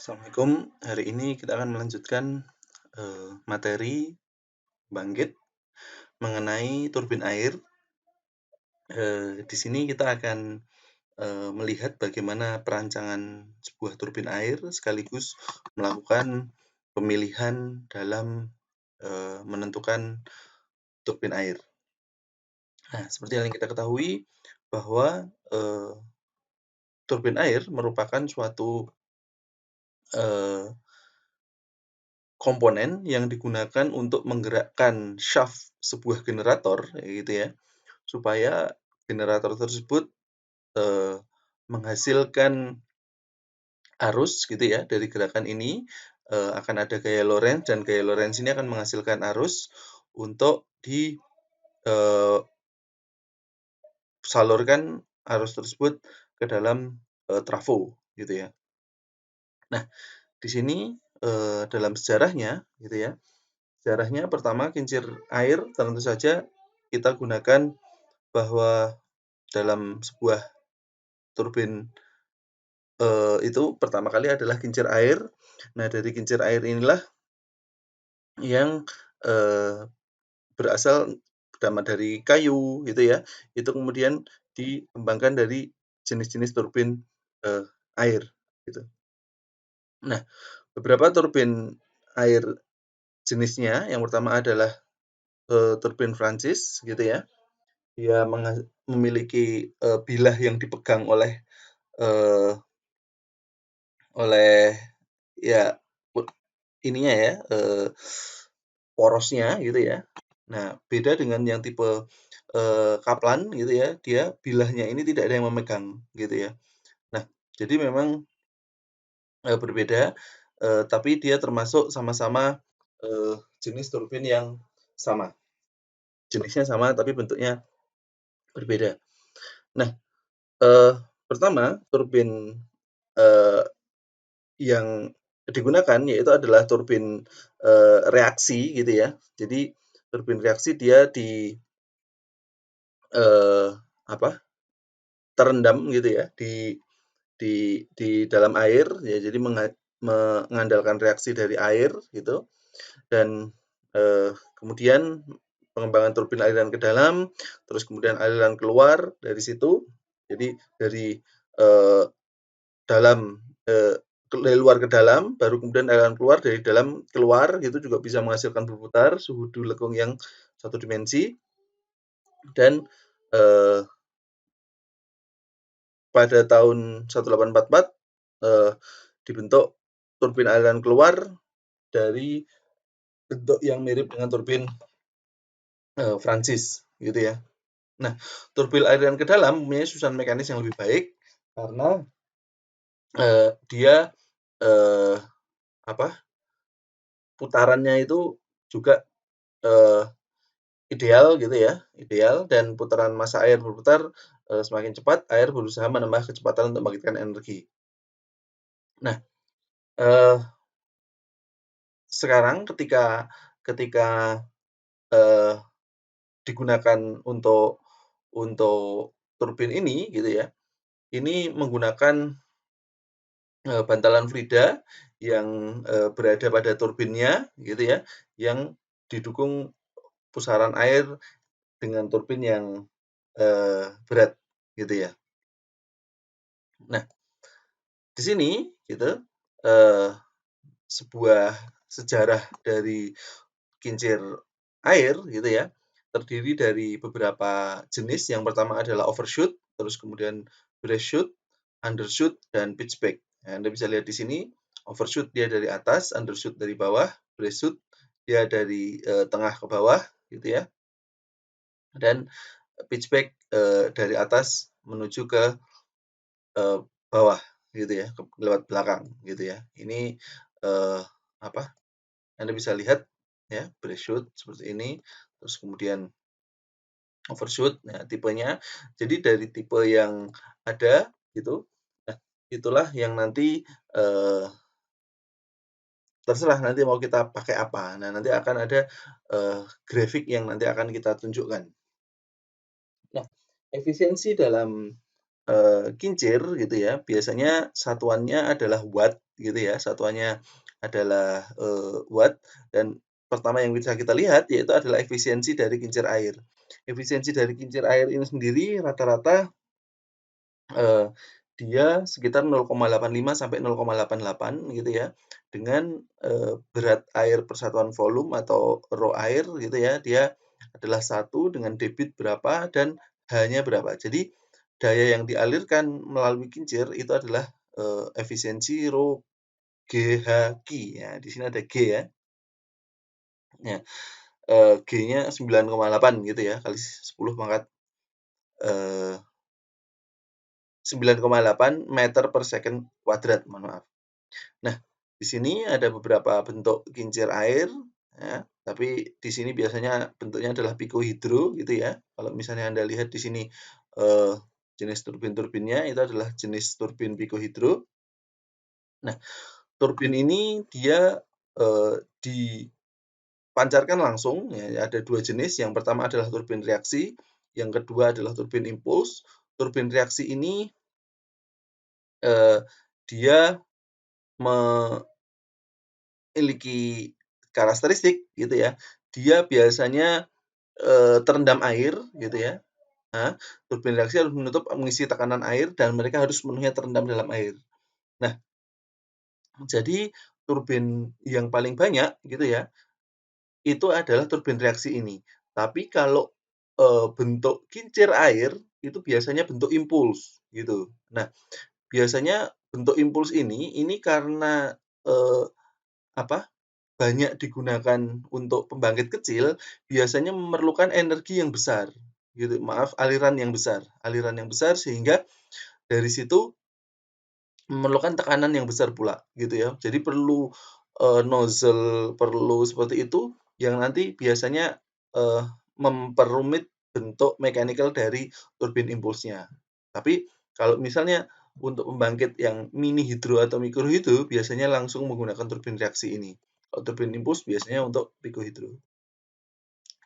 Assalamualaikum. Hari ini kita akan melanjutkan materi bangkit mengenai turbin air. Di sini kita akan melihat bagaimana perancangan sebuah turbin air sekaligus melakukan pemilihan dalam menentukan turbin air. Nah, seperti yang kita ketahui bahwa turbin air merupakan suatu komponen yang digunakan untuk menggerakkan shaft sebuah generator, gitu ya, supaya generator tersebut menghasilkan arus, gitu ya. Dari gerakan ini akan ada gaya Lorentz, dan gaya Lorentz ini akan menghasilkan arus untuk disalurkan arus tersebut ke dalam trafo, gitu ya. Nah, di sini dalam sejarahnya, gitu ya. Sejarahnya pertama kincir air tentu saja kita gunakan bahwa dalam sebuah turbin itu pertama kali adalah kincir air. Nah, dari kincir air inilah yang berasal pertama dari kayu gitu ya, itu kemudian dikembangkan dari jenis-jenis turbin air gitu. Nah, beberapa turbin air jenisnya yang pertama adalah turbin Francis gitu ya. Dia memiliki bilah yang dipegang oleh ya ininya ya, porosnya gitu ya. Nah, beda dengan yang tipe Kaplan gitu ya, dia bilahnya ini tidak ada yang memegang gitu ya. Nah, jadi memang berbeda, tapi dia termasuk sama-sama jenis turbin yang sama. Jenisnya sama tapi bentuknya berbeda. Nah, pertama turbin yang digunakan yaitu adalah turbin reaksi gitu ya. Jadi turbin reaksi dia terendam gitu ya di dalam air ya. Jadi mengandalkan reaksi dari air gitu, dan kemudian pengembangan turbin aliran ke dalam, terus kemudian aliran keluar dari situ. Jadi dari dalam dari luar ke dalam, baru kemudian aliran keluar, dari dalam keluar gitu juga bisa menghasilkan berputar suhu lekung yang satu dimensi. Dan pada tahun 1844 dibentuk turbin aliran keluar dari bentuk yang mirip dengan turbin Francis gitu ya. Nah, turbin aliran ke dalam mempunyai susunan mekanis yang lebih baik karena dia putarannya itu juga ideal gitu ya, ideal, dan putaran massa air berputar semakin cepat, air berusaha menambah kecepatan untuk membangkitkan energi. Nah, sekarang ketika digunakan untuk turbin ini gitu ya, ini menggunakan bantalan Frida yang berada pada turbinnya gitu ya, yang didukung pusaran air dengan turbin yang berat gitu ya. Nah, di sini gitu sebuah sejarah dari kincir air gitu ya, terdiri dari beberapa jenis. Yang pertama adalah overshoot, terus kemudian breastshoot, undershoot, dan pitchback. Nah, Anda bisa lihat di sini, overshoot dia dari atas, undershoot dari bawah, breastshoot dia dari tengah ke bawah gitu ya, dan pitchback dari atas menuju ke bawah gitu ya, lewat belakang gitu ya. Ini Anda bisa lihat ya, breastshoot seperti ini, terus kemudian overshoot. Nah, tipenya. Jadi dari tipe yang ada gitu, nah itulah yang nanti terserah nanti mau kita pakai apa. Nah, nanti akan ada grafik yang nanti akan kita tunjukkan. Nah, efisiensi dalam kincir gitu ya, biasanya satuannya adalah watt gitu ya, satuannya adalah, watt dan pertama yang bisa kita lihat yaitu adalah efisiensi dari kincir air. Efisiensi dari kincir air ini sendiri rata-rata, eee, dia sekitar 0,85 sampai 0,88 gitu ya, dengan, berat air per satuan volume atau rho air gitu ya, dia adalah satu dengan debit berapa dan H-nya berapa. Jadi daya yang dialirkan melalui kincir itu adalah, efisiensi rho GH Q. Ya, di sini ada G ya. Ya, G-nya 9,8 gitu ya, kali 10 pangkat, eee, 9,8 meter per second kuadrat, mohon maaf. Nah, di sini ada beberapa bentuk kincir air, ya, tapi di sini biasanya bentuknya adalah picohidro gitu ya. Kalau misalnya Anda lihat di sini, eee, jenis turbin-turbinnya itu adalah jenis turbin picohidro. Nah, turbin ini dia, dipancarkan langsung, ya, ada 2 jenis, yang pertama adalah turbin reaksi, yang kedua adalah turbin impuls. Turbin reaksi ini, eee, dia memiliki karakteristik gitu ya, dia biasanya, terendam air gitu ya, turbin reaksi harus mengisi tekanan air dan mereka harus sepenuhnya terendam dalam air. Nah, jadi turbin yang paling banyak gitu ya, itu adalah turbin reaksi ini. Tapi kalau, bentuk kincir air, itu biasanya bentuk impuls, gitu. Nah, biasanya bentuk impuls ini karena, eee, apa, banyak digunakan untuk pembangkit kecil, biasanya memerlukan energi yang besar, gitu. Maaf, aliran yang besar sehingga dari situ memerlukan tekanan yang besar pula, gitu ya. Jadi perlu, nozzle, perlu seperti itu, yang nanti biasanya, eee, memperumit bentuk mechanical dari turbin impulsnya. Tapi kalau misalnya untuk pembangkit yang mini hidro atau mikro hidro, biasanya langsung menggunakan turbin reaksi ini. Kalau turbin impuls biasanya untuk pico hidro.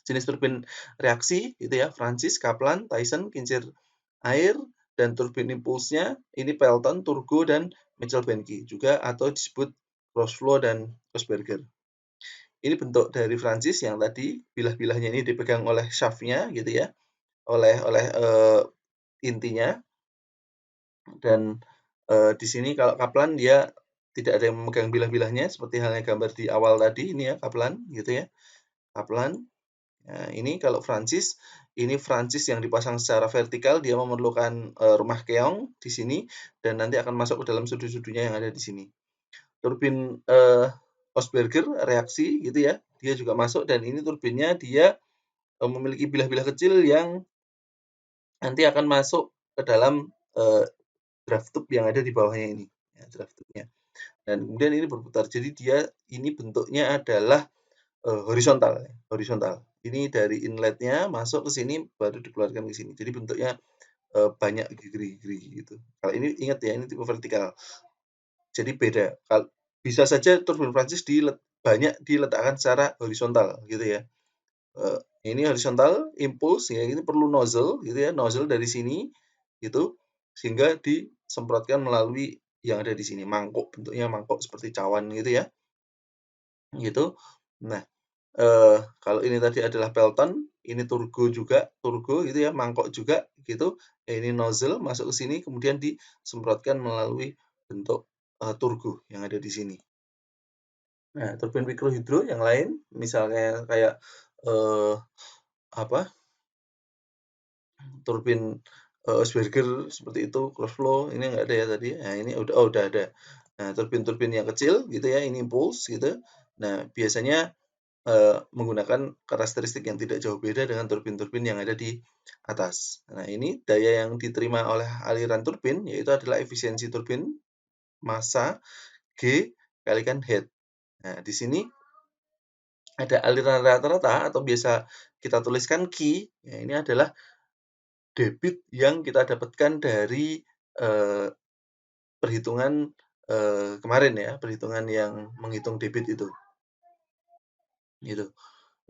Jenis turbin reaksi gitu ya, Francis, Kaplan, Tyson, kincir air, dan turbin impulsnya ini Pelton, Turgo, dan Mitchell-Benky juga atau disebut Crossflow dan Rosberger. Ini bentuk dari Francis yang tadi bilah-bilahnya ini dipegang oleh shaft-nya gitu ya, oleh intinya, dan di sini kalau Kaplan dia tidak ada yang memegang bilah-bilahnya seperti halnya gambar di awal tadi ini ya, Kaplan gitu ya. Kaplan. Nah, ini kalau Francis, ini Francis yang dipasang secara vertikal, dia memerlukan rumah keong di sini dan nanti akan masuk ke dalam sudut-sudutnya yang ada di sini. Turbin Osberger reaksi gitu ya, dia juga masuk dan ini turbinnya dia memiliki bilah-bilah kecil yang nanti akan masuk ke dalam draft tube yang ada di bawahnya ini, ya, draft tube-nya. Dan kemudian ini berputar. Jadi dia ini bentuknya adalah horizontal, horizontal. Ini dari inletnya masuk ke sini baru dikeluarkan ke sini. Jadi bentuknya banyak gigi-gigi gitu. Kalau ini ingat ya, ini tipe vertikal. Jadi beda. Bisa saja turbin Prancis banyak diletakkan secara horizontal gitu ya. Ini horizontal impuls ya, ini perlu nozzle gitu ya, nozzle dari sini gitu sehingga disemprotkan melalui yang ada di sini, mangkuk, bentuknya mangkuk seperti cawan gitu ya. Gitu. Nah, kalau ini tadi adalah Pelton, ini turgo juga, turgo gitu ya, mangkok juga gitu. Ini nozzle masuk ke sini kemudian disemprotkan melalui bentuk, turgo yang ada di sini. Nah, turbin mikrohidro yang lain misalnya kayak, eee, apa, turbin, Osberger seperti itu, Crossflow ini nggak ada ya tadi. Nah, ini udah ada. Nah, turbin-turbin yang kecil gitu ya, ini impulse gitu. Nah, biasanya menggunakan karakteristik yang tidak jauh beda dengan turbin-turbin yang ada di atas. Nah, ini daya yang diterima oleh aliran turbin, yaitu adalah efisiensi turbin, massa, G, kalikan head. Nah, di sini ada aliran rata-rata atau biasa kita tuliskan Q, ya ini adalah debit yang kita dapatkan dari eh, perhitungan kemarin ya, perhitungan yang menghitung debit itu. Gitu.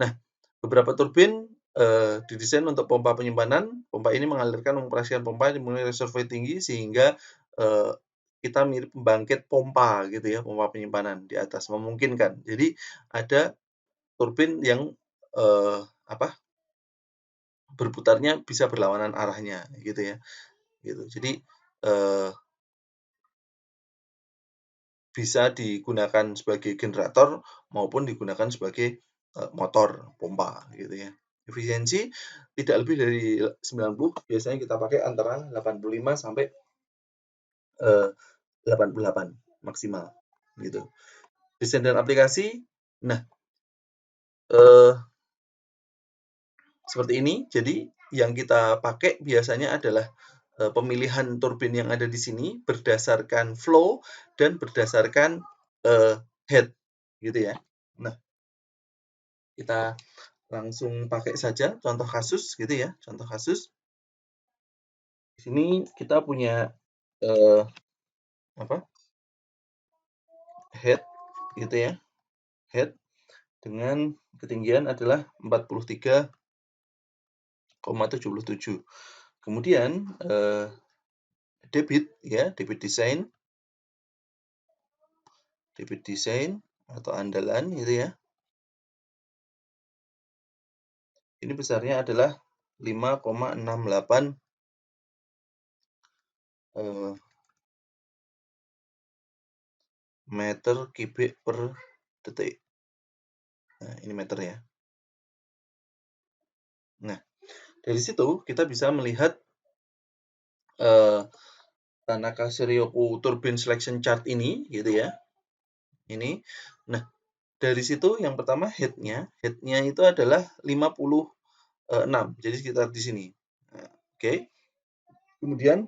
Nah, beberapa turbin didesain untuk pompa penyimpanan. Pompa ini mengalirkan mengoperasikan pompa dimulai reservoir tinggi sehingga kita mirip pembangkit pompa gitu ya, pompa penyimpanan di atas memungkinkan. Jadi ada turbin yang apa berputarnya bisa berlawanan arahnya gitu ya, gitu. Jadi bisa digunakan sebagai generator maupun digunakan sebagai motor pompa gitu ya. Efisiensi tidak lebih dari 90, biasanya kita pakai antara 85 sampai 88 maksimal gitu. Desain dan aplikasi, nah seperti ini. Jadi yang kita pakai biasanya adalah pemilihan turbin yang ada di sini berdasarkan flow dan berdasarkan head gitu ya. Nah, kita langsung pakai saja contoh kasus gitu ya. Contoh kasus. Di sini kita punya apa? Head gitu ya. Head dengan ketinggian adalah 43,77. Kemudian debit ya, debit desain atau andalan gitu ya. Ini besarnya adalah 5,68 meter kubik per detik. Nah, ini meter ya. Nah, dari situ kita bisa melihat Tanaka Serioku Turbine Selection Chart ini gitu ya. Ini. Nah, dari situ yang pertama head-nya itu adalah 56. Jadi sekitar di sini. Nah, oke. Kemudian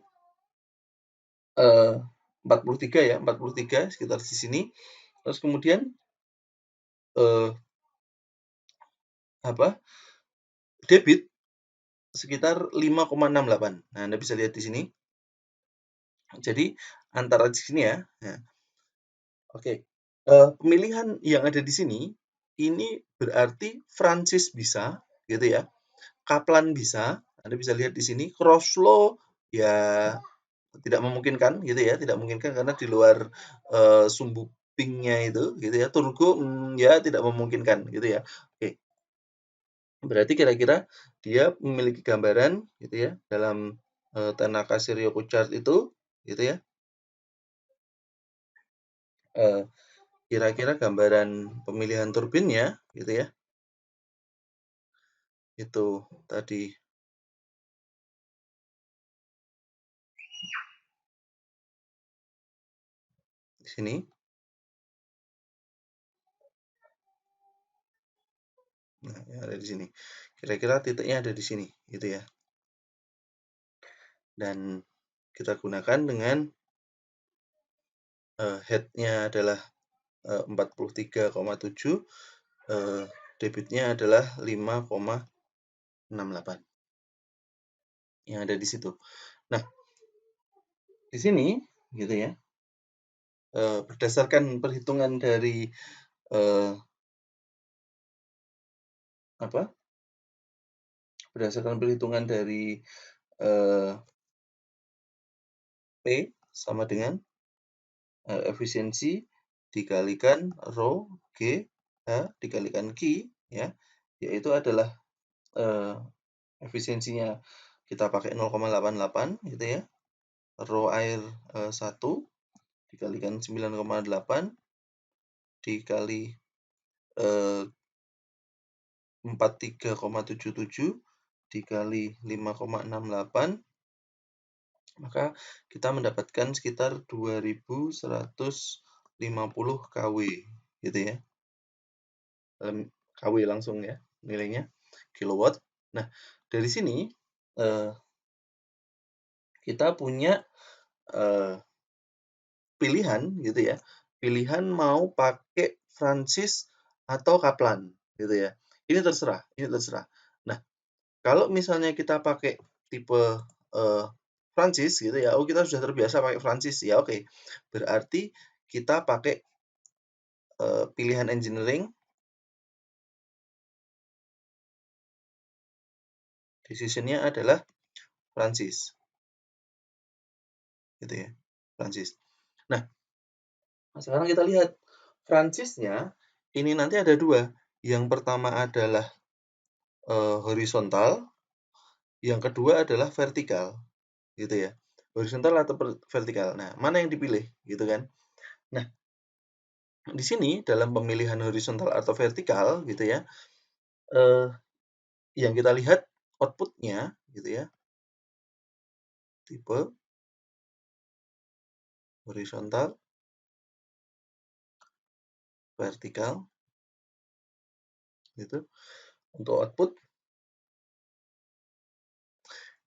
43 ya, 43 sekitar di sini. Terus kemudian debit sekitar 5,68. Nah, Anda bisa lihat di sini. Jadi antara di sini ya. Nah, oke. Pemilihan yang ada di sini ini berarti Francis bisa gitu ya. Kaplan bisa. Anda bisa lihat di sini. Crossflow ya tidak memungkinkan gitu ya, tidak memungkinkan karena di luar sumbu pingnya itu gitu ya. Turgo ya tidak memungkinkan gitu ya. Oke. Berarti kira-kira dia memiliki gambaran gitu ya dalam Tanaka Shiryoku chart itu gitu ya. Kira-kira gambaran pemilihan turbinnya gitu ya. Itu tadi di sini. Nah, yang ada di sini. Kira-kira titiknya ada di sini gitu ya. Dan kita gunakan dengan head-nya adalah 43,7, debitnya adalah 5,68 yang ada di situ. Nah, di sini gitu ya, berdasarkan perhitungan dari berdasarkan perhitungan dari P sama dengan efisiensi dikalikan rho G H dikalikan Q ya, yaitu adalah efisiensinya kita pakai 0,88 gitu ya. Rho air 1 dikalikan 9,8 dikali 43,77 dikali 5,68, maka kita mendapatkan sekitar 2150 kW gitu ya. kW langsung ya nilainya kilowatt. Nah, dari sini kita punya pilihan gitu ya. Pilihan mau pakai Francis atau Kaplan gitu ya. Ini terserah, ini terserah. Nah, kalau misalnya kita pakai tipe Francis gitu ya, oh kita sudah terbiasa pakai Francis ya, oke. Berarti kita pakai pilihan engineering decision-nya adalah Francis. Gitu ya, Francis. Nah, sekarang kita lihat Francis-nya ini nanti ada dua. Yang pertama adalah horizontal, yang kedua adalah vertikal, gitu ya. Horizontal atau vertikal. Nah, mana yang dipilih, gitu kan? Nah, di sini dalam pemilihan horizontal atau vertikal, gitu ya, yang kita lihat output-nya, gitu ya, tipe horizontal, vertikal, gitu. Untuk output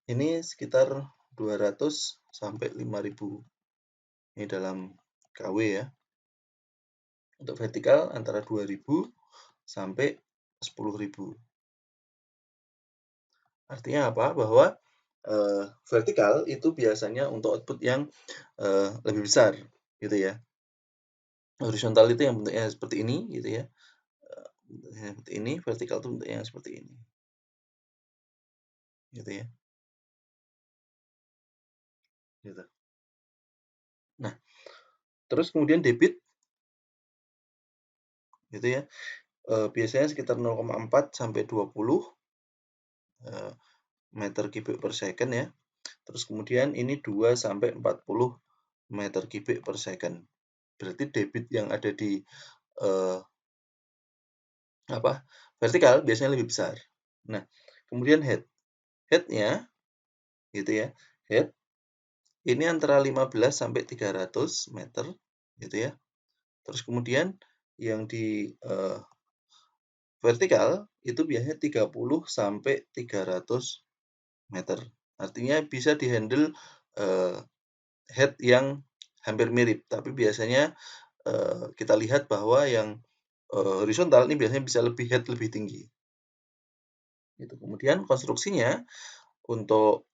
ini sekitar 200 sampai 5.000. Ini dalam KW ya. Untuk vertikal antara 2.000 sampai 10.000. Artinya apa? Bahwa vertikal itu biasanya untuk output yang lebih besar, gitu ya. Horizontal itu yang bentuknya seperti ini, gitu ya. Seperti ini, vertikal itu bentuknya yang seperti ini, gitu ya. Gitu. Nah, terus kemudian debit, gitu ya. Biasanya sekitar 0,4 sampai 20 meter kubik per second ya. Terus kemudian ini 2 sampai 40 meter kubik per second. Berarti debit yang ada di vertikal biasanya lebih besar. Nah, kemudian head-nya gitu ya. Head ini antara 15 sampai 300 meter gitu ya. Terus kemudian yang di vertikal itu biasanya 30 sampai 300 meter. Artinya bisa dihandle head yang hampir mirip, tapi biasanya kita lihat bahwa yang horizontal ini biasanya bisa lebih head lebih tinggi. Gitu. Kemudian konstruksinya untuk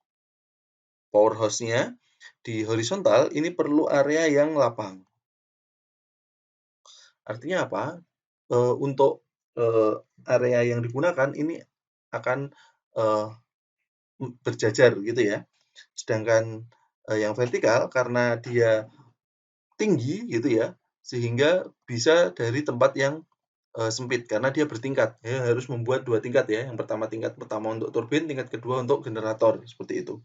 powerhouse-nya di horizontal ini perlu area yang lapang. Artinya apa? Untuk area yang digunakan ini akan berjajar gitu ya. Sedangkan yang vertikal karena dia tinggi gitu ya, sehingga bisa dari tempat yang sempit karena dia bertingkat. Ya, harus membuat 2 tingkat ya. Yang tingkat pertama untuk turbin, tingkat kedua untuk generator seperti itu.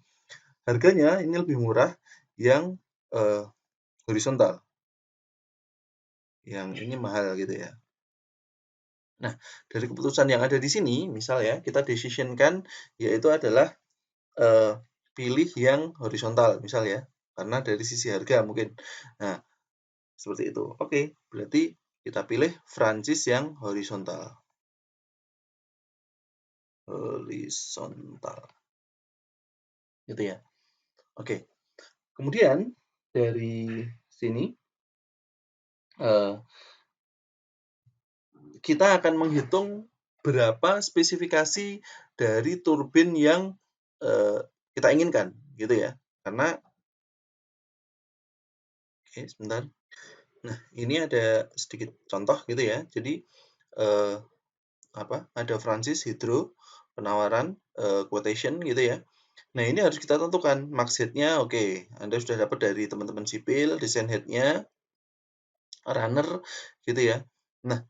Harganya ini lebih murah yang horizontal. Yang ini mahal gitu ya. Nah, dari keputusan yang ada di sini, misal ya, kita decision-kan yaitu adalah pilih yang horizontal, misal ya, karena dari sisi harga mungkin. Nah, seperti itu. Oke, berarti kita pilih Francis yang horizontal. Horizontal. Gitu ya. Oke. Kemudian dari sini kita akan menghitung berapa spesifikasi dari turbin yang kita inginkan, gitu ya. Karena, oke, sebentar. Nah, ini ada sedikit contoh gitu ya. Jadi ada Francis Hydro penawaran quotation gitu ya. Nah, ini harus kita tentukan max head-nya. Oke, Anda sudah dapat dari teman-teman sipil desain head-nya, runner gitu ya. Nah,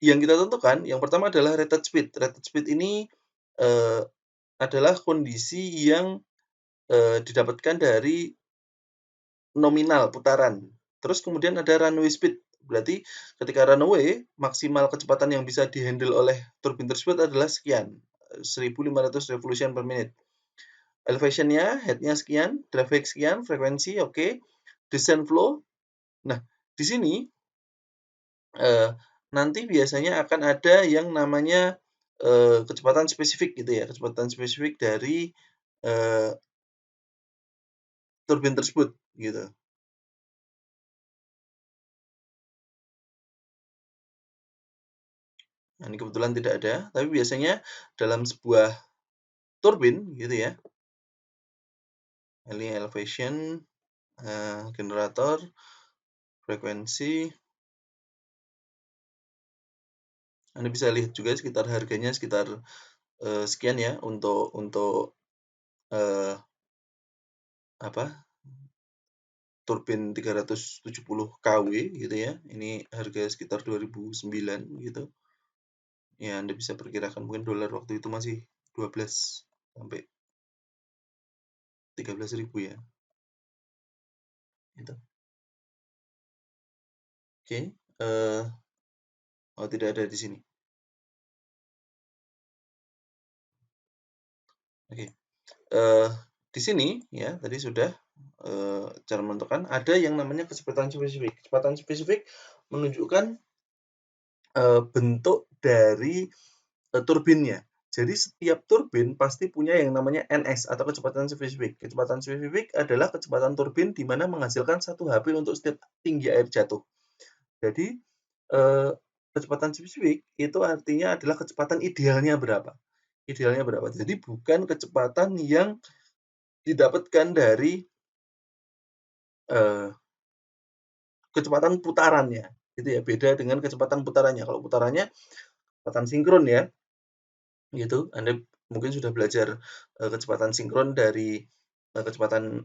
yang kita tentukan yang pertama adalah rated speed. Rated speed ini adalah kondisi yang didapatkan dari nominal putaran. Terus kemudian ada runway speed. Berarti ketika runway, maksimal kecepatan yang bisa dihandle oleh turbin tersebut adalah sekian, 1.500 revolution per minute. Elevation-nya, head-nya sekian, drive height sekian, frekuensi oke, descent flow. Nah, di sini nanti biasanya akan ada yang namanya kecepatan spesifik gitu ya, kecepatan spesifik dari turbin tersebut gitu. Nah, ini kebetulan tidak ada, tapi biasanya dalam sebuah turbin gitu ya. Ini elevation, generator, frekuensi. Anda bisa lihat juga sekitar harganya sekitar sekian ya untuk apa, turbin 370 kW gitu ya. Ini harga sekitar 2009 gitu. Ya, Anda bisa perkirakan mungkin dolar waktu itu masih 12 sampai 13.000 ya. Gitu. Oke, oh tidak ada di sini. Oke. Di sini ya tadi sudah cara menentukan ada yang namanya kecepatan spesifik. Kecepatan spesifik menunjukkan bentuk dari turbinnya. Jadi setiap turbin pasti punya yang namanya NS atau kecepatan spesifik. Kecepatan spesifik adalah kecepatan turbin di mana menghasilkan 1 HP untuk setiap tinggi air jatuh. Jadi kecepatan spesifik itu artinya adalah kecepatan idealnya berapa. Idealnya berapa. Jadi bukan kecepatan yang didapatkan dari kecepatan putarannya, gitu ya. Beda dengan kecepatan putarannya. Kalau putarannya kecepatan sinkron ya, gitu. Anda mungkin sudah belajar kecepatan sinkron dari kecepatan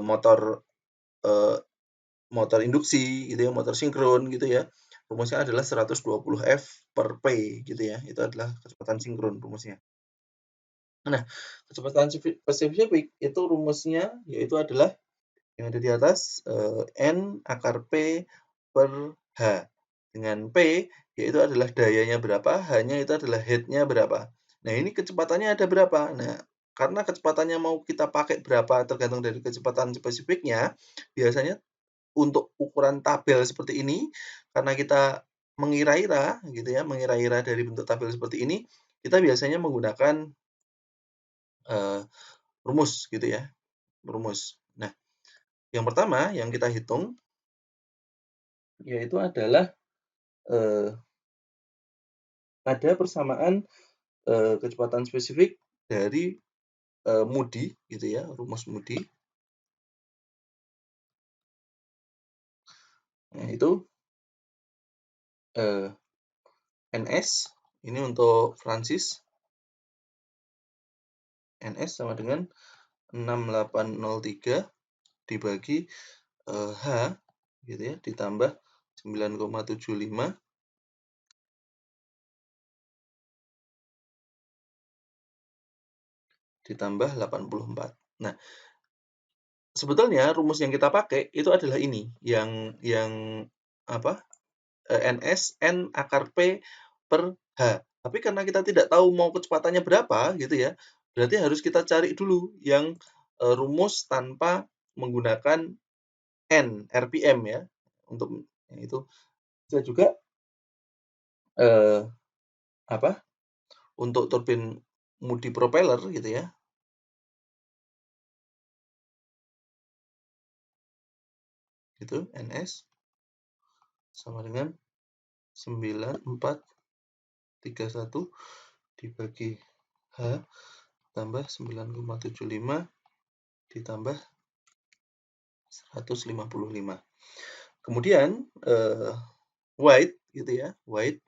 motor motor induksi, gitu ya, motor sinkron, gitu ya. Rumusnya adalah 120 F per P, gitu ya. Itu adalah kecepatan sinkron rumusnya. Nah, kecepatan spesifik itu rumusnya yaitu adalah yang ada di atas N akar P per H. Dengan P yaitu adalah dayanya berapa, H-nya itu adalah head-nya berapa. Nah, ini kecepatannya ada berapa. Nah, karena kecepatannya mau kita pakai berapa tergantung dari kecepatan spesifiknya, biasanya untuk ukuran tabel seperti ini, karena kita mengira-ira gitu ya, mengira-ira dari bentuk tabel seperti ini, kita biasanya menggunakan rumus gitu ya, rumus. Nah, yang pertama yang kita hitung yaitu adalah ada persamaan kecepatan spesifik dari Moody gitu ya, rumus Moody. Nah, itu NS ini untuk Francis. NS sama dengan 6803 dibagi H gitu ya, ditambah 9,75 ditambah 84. Nah, sebetulnya rumus yang kita pakai itu adalah ini, yang apa? NS N akar P per H. Tapi karena kita tidak tahu mau kecepatannya berapa gitu ya, berarti harus kita cari dulu yang rumus tanpa menggunakan N, RPM ya. Untuk itu bisa juga apa? Untuk turbin Moody propeller gitu ya. Itu NS sama dengan 9431 dibagi H tambah 9,75 ditambah 155. Kemudian White gitu ya, White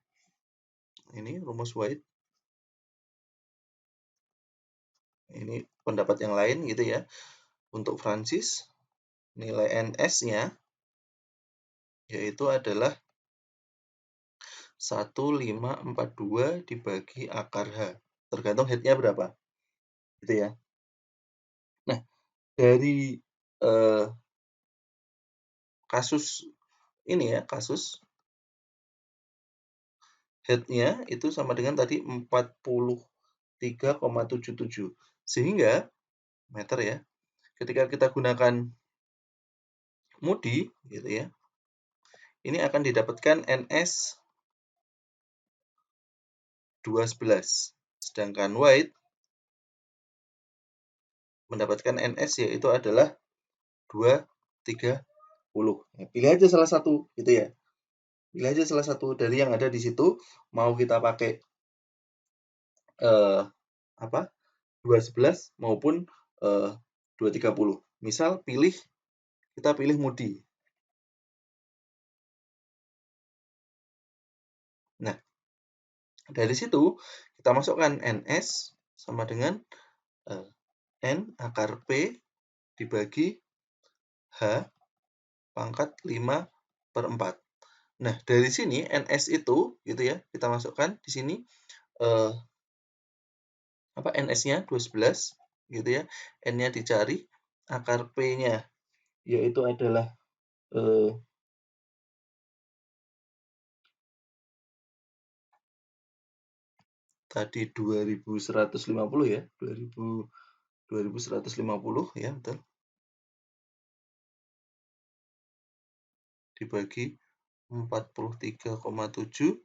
ini rumus White. Ini pendapat yang lain gitu ya. Untuk Francis nilai NS-nya yaitu adalah 1542 dibagi akar H. Tergantung head-nya berapa. Gitu ya. Nah, dari kasus ini ya, kasus head-nya itu sama dengan tadi 43,77. Sehingga meter ya, ketika kita gunakan Moody gitu ya, ini akan didapatkan NS 211. Sedangkan White mendapatkan NS yaitu adalah 230. Ya, pilih aja salah satu gitu ya. Pilih aja salah satu dari yang ada di situ, mau kita pakai apa? 211 maupun 230. Misal kita pilih Moody. Nah, dari situ kita masukkan NS sama dengan N akar P dibagi H pangkat 5/4. Nah, dari sini NS itu gitu ya, kita masukkan di sini NS-nya 211 gitu ya. N-nya dicari, akar P-nya yaitu adalah tadi 2150 ya, 2150 ya, betul. Dibagi 43,7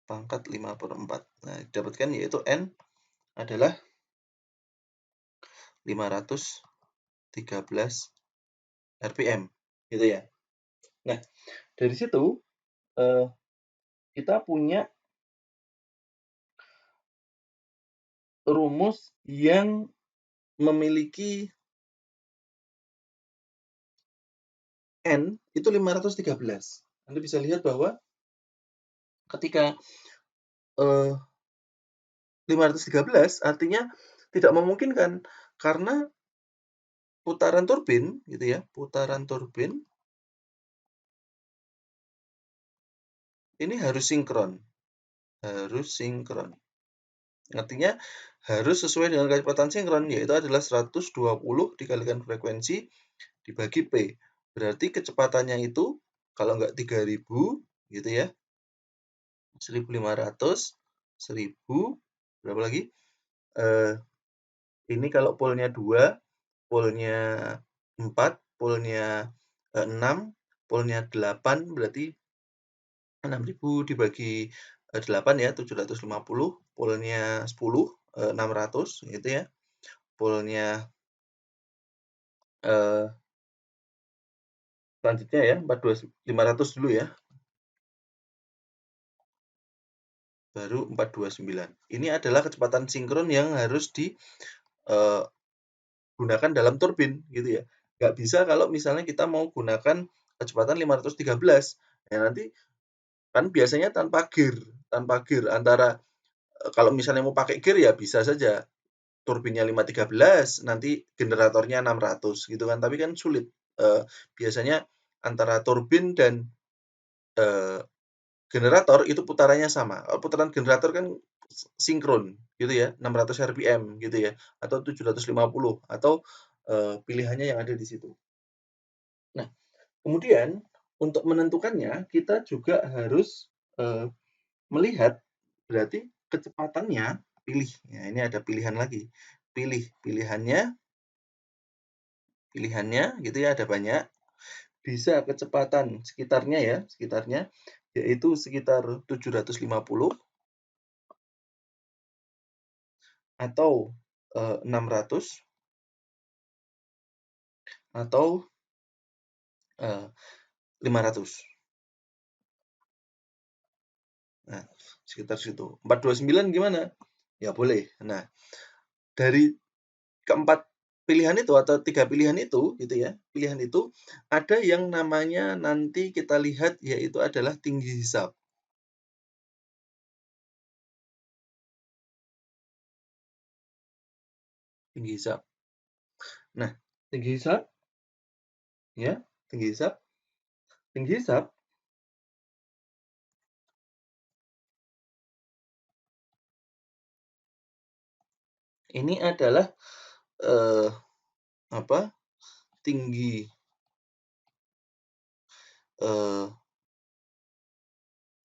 pangkat 5/4. Nah, didapatkan yaitu N adalah 513 RPM gitu ya. Nah, dari situ kita punya rumus yang memiliki N itu 513. Anda bisa lihat bahwa ketika 513 artinya tidak memungkinkan karena putaran turbin gitu ya, putaran turbin ini harus sinkron. Harus sinkron. Artinya harus sesuai dengan kecepatan sinkron yaitu adalah 120 dikalikan frekuensi dibagi P. Berarti kecepatannya itu kalau enggak 3000 gitu ya. 1500, 1000, berapa lagi? Ini kalau polnya 2, polnya 4, polnya 6, polnya 8 berarti 6000 dibagi 8 ya 750, polnya 10 600 gitu ya. Polnya selanjutnya ya 500 dulu ya. Baru 429. Ini adalah kecepatan sinkron yang harus digunakan dalam turbin gitu ya. Nggak bisa kalau misalnya kita mau gunakan kecepatan 513. Ya nanti kan biasanya tanpa gear antara kalau misalnya mau pakai gear ya bisa saja turbinnya 513 nanti generatornya 600 gitu kan, tapi kan sulit. Biasanya antara turbin dan generator itu putarannya sama. Putaran generator kan sinkron gitu ya, 600 RPM gitu ya, atau 750 atau pilihannya yang ada di situ. Nah, kemudian untuk menentukannya kita juga harus melihat berarti kecepatannya pilih. Ya, ini ada pilihan lagi. Pilihannya gitu ya ada banyak. Bisa kecepatan sekitarnya yaitu sekitar 750 atau 600 atau 500. Nah, sekitar situ. 429 gimana? Ya boleh. Nah, dari keempat pilihan itu atau 3 pilihan itu gitu ya, pilihan itu ada yang namanya nanti kita lihat yaitu adalah tinggi hisap. Tinggi hisap. Nah, tinggi hisap ya, tinggi hisap. Tinggi hisap ini adalah apa? Tinggi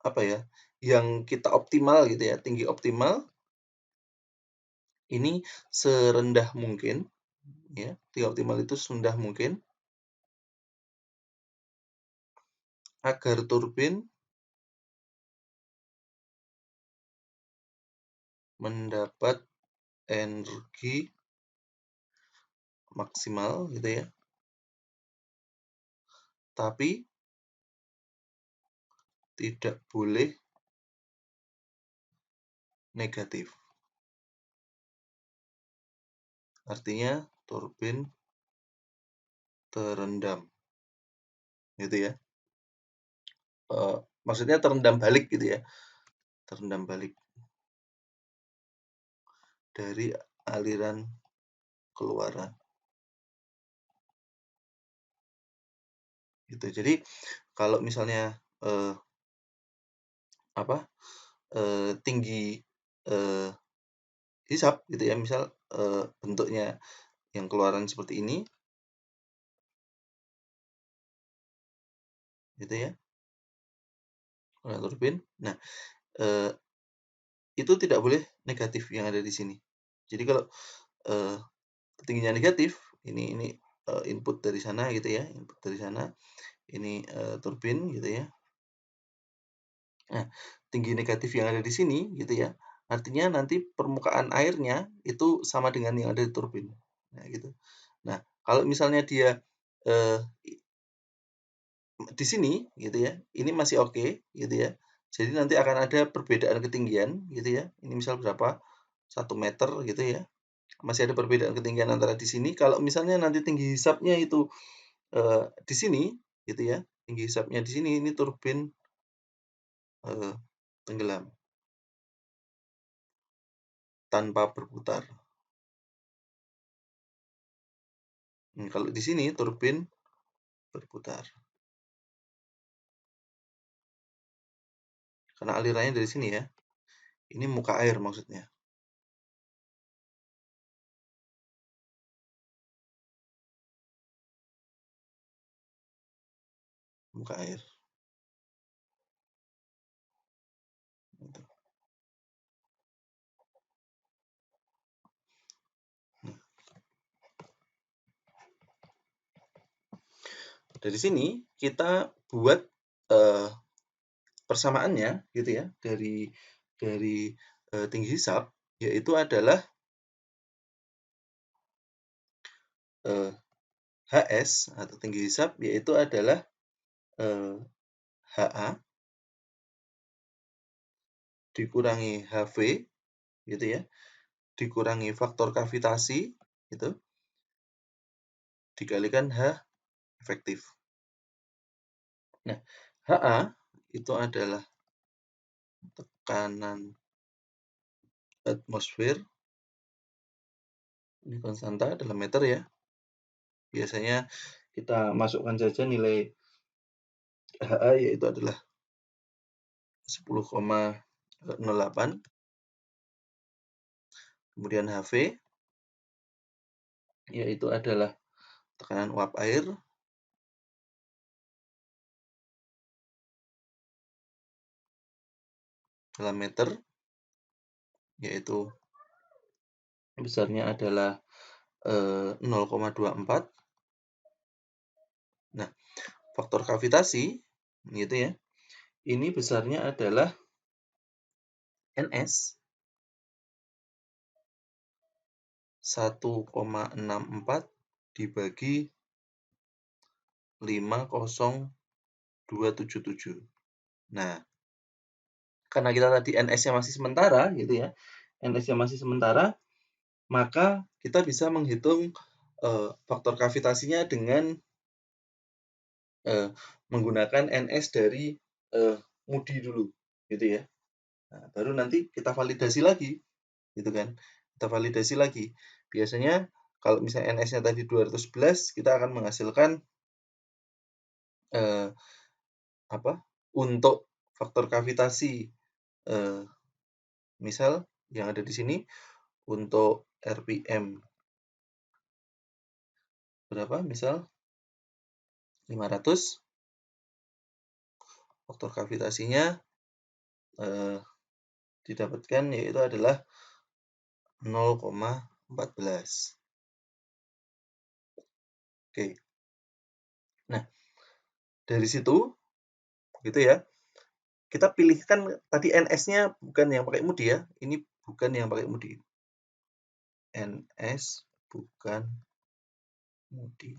apa ya? Yang kita optimal gitu ya, tinggi optimal ini serendah mungkin ya. Tinggi optimal itu serendah mungkin agar turbin mendapat energi maksimal gitu ya. Tapi tidak boleh negatif. Artinya turbin terendam gitu ya. Maksudnya terendam balik gitu ya. terendam balik dari aliran keluaran. Gitu. Jadi kalau misalnya tinggi hisap gitu ya, misal bentuknya yang keluaran seperti ini, gitu ya, keluaran turbin. Nah, itu tidak boleh negatif yang ada di sini. Jadi kalau ketinggiannya negatif, ini input dari sana gitu ya, input dari sana, ini turbin gitu ya. Nah, tinggi negatif yang ada di sini gitu ya, artinya nanti permukaan airnya itu sama dengan yang ada di turbin. Nah, gitu. Nah, kalau misalnya dia eh, di sini gitu ya, ini masih oke gitu ya. Jadi nanti akan ada perbedaan ketinggian gitu ya. Ini misal berapa? 1 meter gitu ya. Masih ada perbedaan ketinggian antara di sini. Kalau misalnya nanti tinggi hisapnya itu di sini gitu ya. Tinggi hisapnya di sini, ini turbin tenggelam tanpa berputar. Kalau di sini turbin berputar. Karena alirannya dari sini ya. Ini muka air maksudnya. Muka air. Gitu. Dari sini kita buat persamaannya gitu ya, dari tinggi hisap, yaitu adalah HS atau tinggi hisap, yaitu adalah HA dikurangi HV gitu ya, dikurangi faktor kavitasi gitu, dikalikan H efektif. Nah, HA itu adalah tekanan atmosfer, ini konstanta dalam meter ya. Biasanya kita masukkan saja nilai HA yaitu adalah 10,08. Kemudian HV yaitu adalah tekanan uap air dalam meter, yaitu besarnya adalah 0,24. Nah, faktor kavitasi gitu ya. Ini besarnya adalah NS 1,64 dibagi 50277. Nah, karena kita tadi NS-nya masih sementara gitu ya. NS-nya masih sementara, maka kita bisa menghitung faktor kavitasinya dengan menggunakan NS dari MUDI dulu gitu ya. Nah, baru nanti kita validasi lagi gitu kan. Kita validasi lagi. Biasanya kalau misalnya NS-nya tadi 211, kita akan menghasilkan untuk faktor kavitasi misal yang ada di sini untuk RPM berapa? Misal 500, faktor kavitasinya didapatkan yaitu adalah 0,14. Oke. Nah, dari situ gitu ya. Kita pilihkan tadi NS-nya bukan yang pakai MUDI ya. Ini bukan yang pakai MUDI. NS bukan MUDI.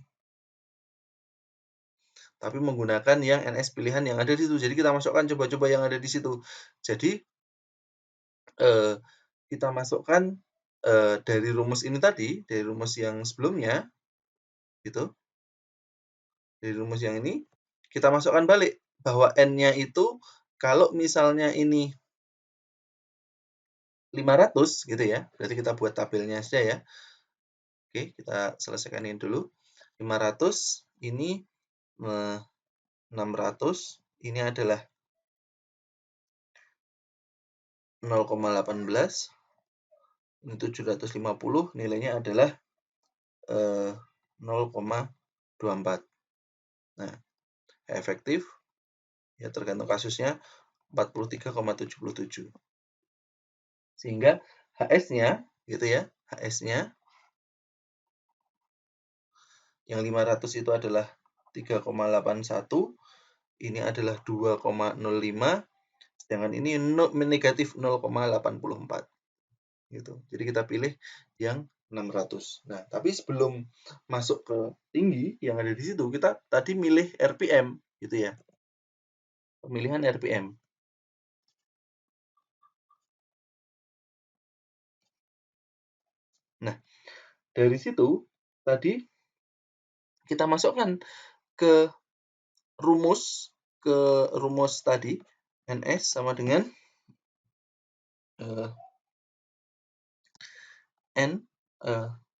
Tapi menggunakan yang NS pilihan yang ada di situ. Jadi kita masukkan coba-coba yang ada di situ. Jadi kita masukkan dari rumus ini tadi, dari rumus yang sebelumnya, gitu. Dari rumus yang ini, kita masukkan balik bahwa N-nya itu kalau misalnya ini 500 gitu ya. Berarti kita buat tabelnya saja ya. Oke, kita selesaikan ini dulu. 500 ini 600 ini adalah 0,18, ini 750 nilainya adalah 0,24. Nah, efektif ya tergantung kasusnya 43,77. Sehingga HS-nya gitu ya, HS-nya yang 500 itu adalah 3,81, ini adalah 2,05, sedangkan ini negatif 0,84 gitu. Jadi kita pilih yang 600. Nah, tapi sebelum masuk ke tinggi yang ada di situ, kita tadi milih RPM gitu ya. Pemilihan RPM. Nah, dari situ tadi kita masukkan ke rumus tadi NS sama dengan N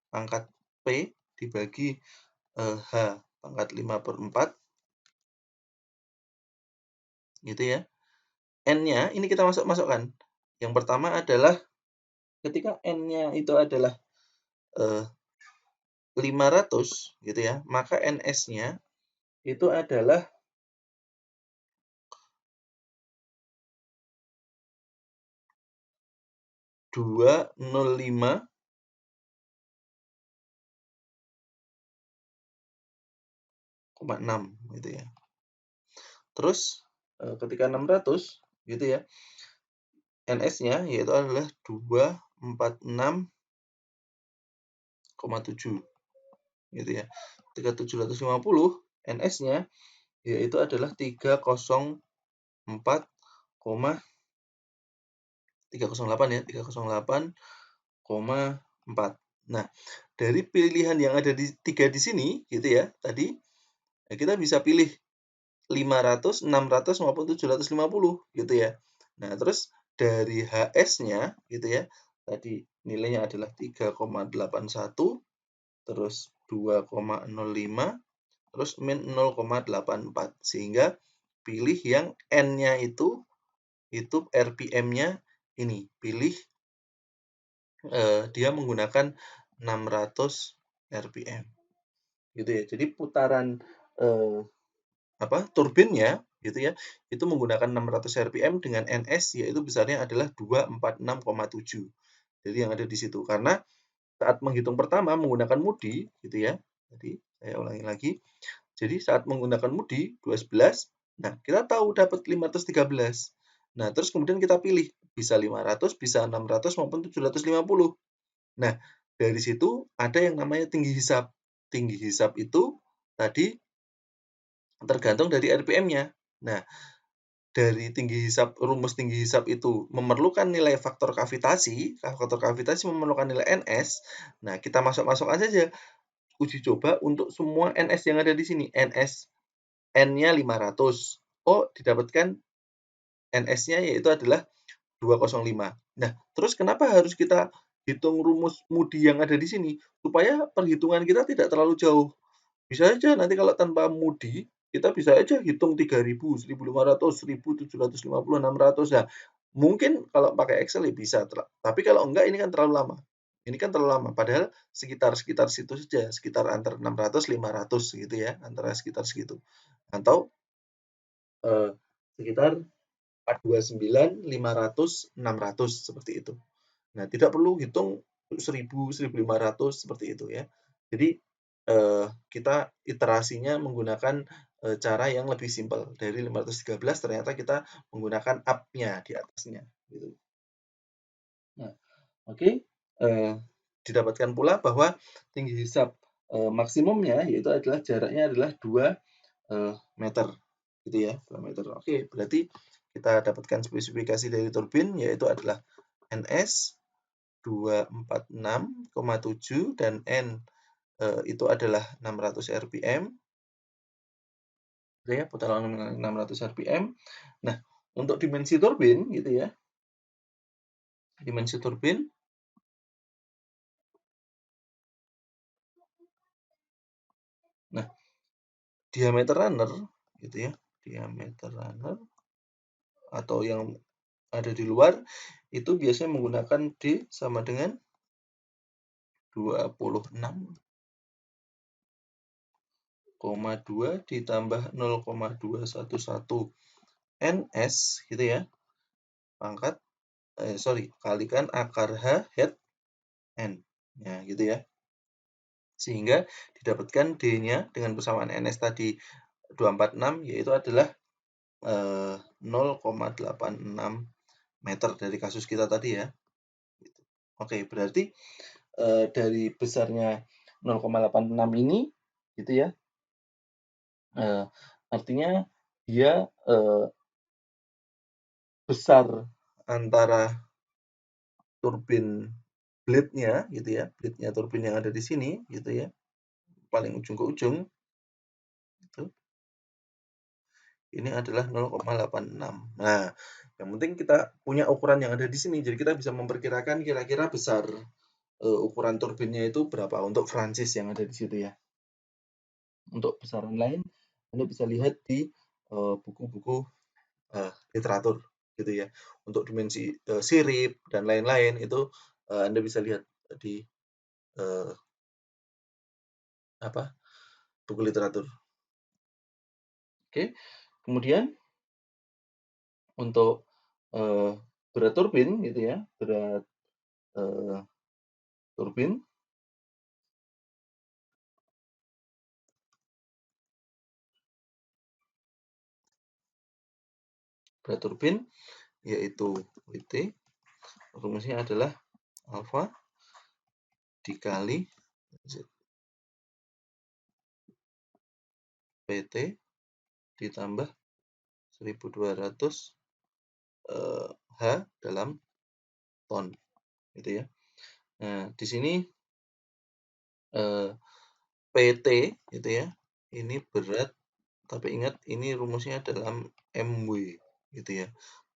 pangkat P dibagi H pangkat 5/4 gitu ya. N-nya ini kita masukkan. Yang pertama adalah ketika N-nya itu adalah 500 gitu ya, maka NS-nya itu adalah 205,6 gitu ya. Terus ketika 600 gitu ya, NS-nya yaitu adalah 246,7 gitu ya. Ketika 750 NS-nya yaitu adalah 308 ya, 308,4. Nah, dari pilihan yang ada di 3 di sini gitu ya, tadi ya kita bisa pilih 500, 600 maupun 750 gitu ya. Nah, terus dari HS-nya gitu ya, tadi nilainya adalah 3,81, terus 2,05, terus min 0,84. Sehingga pilih yang N-nya itu RPM-nya ini, pilih dia menggunakan 600 RPM. Gitu ya. Jadi putaran turbinnya gitu ya, itu menggunakan 600 RPM dengan NS yaitu besarnya adalah 246,7. Jadi yang ada di situ. Karena saat menghitung pertama menggunakan MUDI gitu ya. Jadi saya ulangi lagi. Jadi saat menggunakan MUDI 211, nah kita tahu dapat 513. Nah, terus kemudian kita pilih bisa 500, bisa 600 maupun 750. Nah, dari situ ada yang namanya tinggi hisap. Tinggi hisap itu tadi tergantung dari RPM-nya. Nah, dari rumus tinggi hisap itu memerlukan nilai faktor kavitasi memerlukan nilai NS. Nah, kita masukkan saja uji coba untuk semua NS yang ada di sini. NS N-nya 500. Oh, didapatkan NS-nya yaitu adalah 205. Nah, terus kenapa harus kita hitung rumus MUDI yang ada di sini? Supaya perhitungan kita tidak terlalu jauh. Bisa aja nanti kalau tanpa MUDI, kita bisa aja hitung 3.000, 1.500, 1.750, 600. Nah, mungkin kalau pakai Excel ya bisa. Tapi kalau enggak, ini kan terlalu lama. Ini kan terlalu lama. Padahal sekitar situ saja. Sekitar antara 600, 500 gitu ya. Antara sekitar segitu. Atau sekitar 429, 500, 600 seperti itu. Nah, tidak perlu hitung 1.000, 1.500 seperti itu ya. Jadi kita iterasinya menggunakan cara yang lebih simpel. Dari 513 ternyata kita menggunakan up-nya di atasnya gitu. Nah, oke. Didapatkan pula bahwa tinggi hisap maksimumnya yaitu adalah jaraknya adalah 2 meter gitu ya, 2 meter. Oke, berarti kita dapatkan spesifikasi dari turbin yaitu adalah NS 246,7 dan N itu adalah 600 RPM. Gitu ya, putaran 600 RPM. Nah, untuk dimensi turbin gitu ya. dimensi turbin, nah diameter runner gitu ya, diameter runner atau yang ada di luar itu biasanya menggunakan D sama dengan 26,2 ditambah 0,211 ns gitu ya, pangkat kalikan akar H head N. Ya, gitu ya. Sehingga didapatkan D-nya dengan persamaan ns tadi 246 yaitu adalah 0,86 meter dari kasus kita tadi ya. Oke, berarti dari besarnya 0,86 ini gitu ya. Artinya dia besar antara turbin blade-nya gitu ya, blade-nya turbin yang ada di sini gitu ya, paling ujung ke ujung itu ini adalah 0,86. Nah, yang penting kita punya ukuran yang ada di sini, jadi kita bisa memperkirakan kira-kira besar ukuran turbinnya itu berapa untuk Francis yang ada di situ ya. Untuk besaran lain, Anda bisa lihat di buku-buku literatur gitu ya. Untuk dimensi sirip dan lain-lain itu Anda bisa lihat di buku literatur. Oke, kemudian untuk berat turbin gitu ya, berat turbin yaitu WT, rumusnya adalah alfa dikali PT ditambah 1200 H dalam ton gitu ya. Nah, di sini PT gitu ya. Ini berat, tapi ingat ini rumusnya dalam MW gitu ya.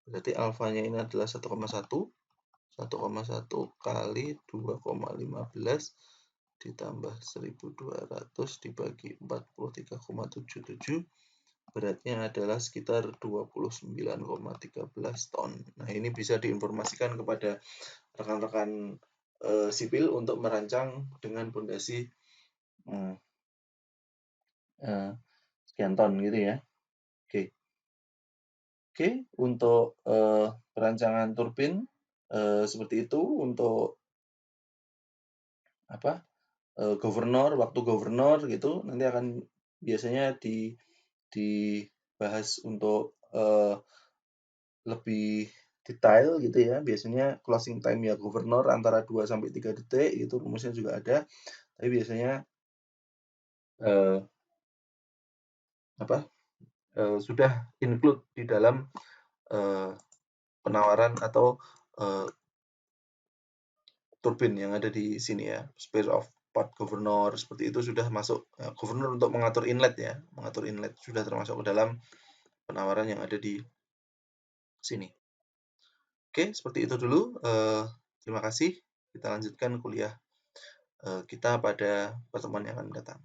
Berarti alfanya ini adalah 1,1 kali 2,15 ditambah 1200 dibagi 43,77 beratnya adalah sekitar 29,13 ton. Nah, ini bisa diinformasikan kepada rekan-rekan sipil untuk merancang dengan pondasi sekian ton gitu ya. Oke, untuk perancangan turbin seperti itu. Untuk governor, waktu governor gitu nanti akan biasanya dibahas untuk lebih detail gitu ya. Biasanya closing time ya governor antara 2 sampai 3 detik itu rumusnya juga ada. Tapi biasanya sudah include di dalam penawaran atau turbin yang ada di sini ya. Spare of part governor seperti itu sudah masuk governor untuk mengatur inlet ya, mengatur inlet sudah termasuk ke dalam penawaran yang ada di sini. Oke, seperti itu dulu. Terima kasih. Kita lanjutkan kuliah kita pada pertemuan yang akan datang.